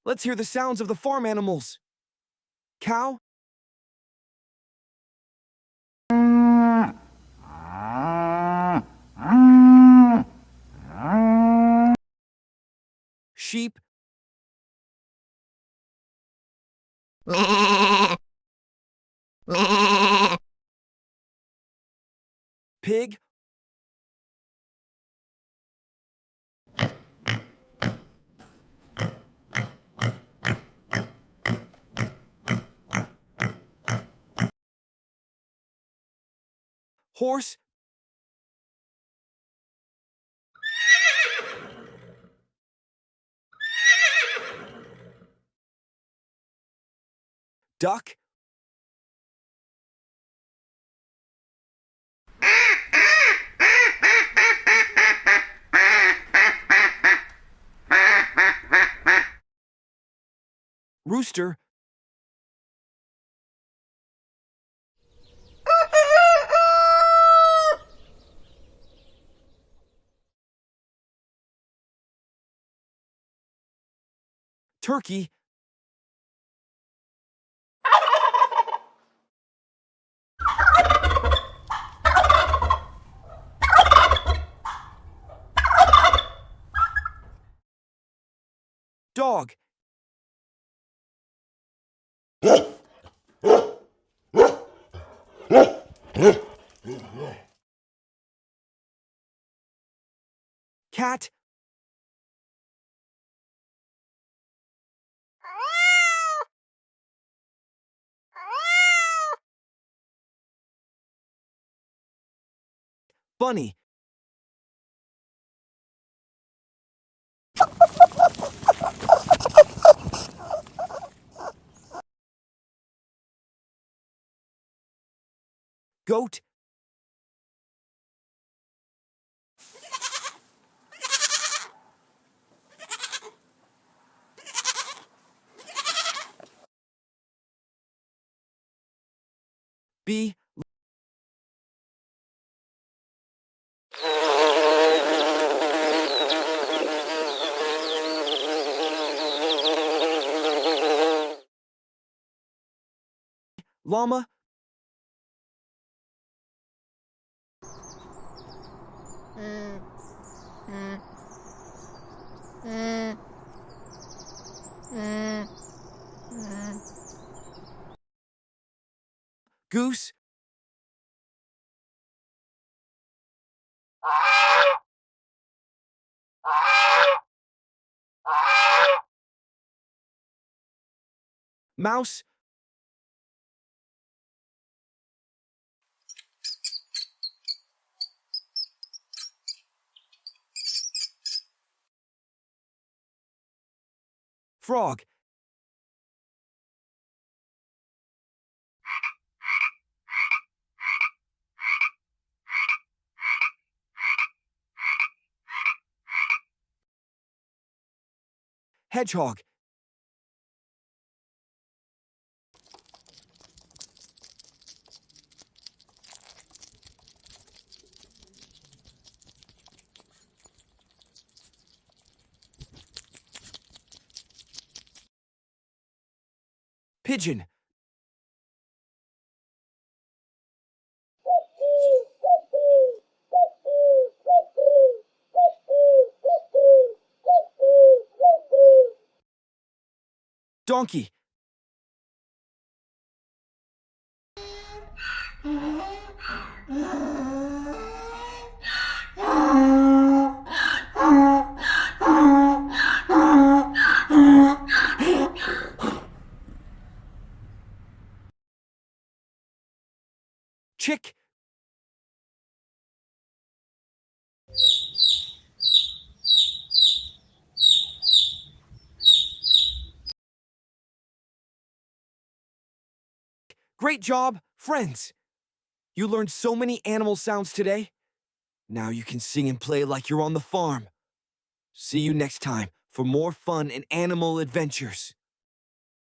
Let's hear the sounds of the farm animals. Cow. Sheep. Pig. Horse. Duck. Rooster. Turkey. Dog. Cat. Bunny. Goat. Bee. Llama. Goose. Mouse. Frog. Hedgehog. Pigeon. Donkey. Chick. Great job, friends! You learned so many animal sounds today. Now you can sing and play like you're on the farm. See you next time for more fun and animal adventures.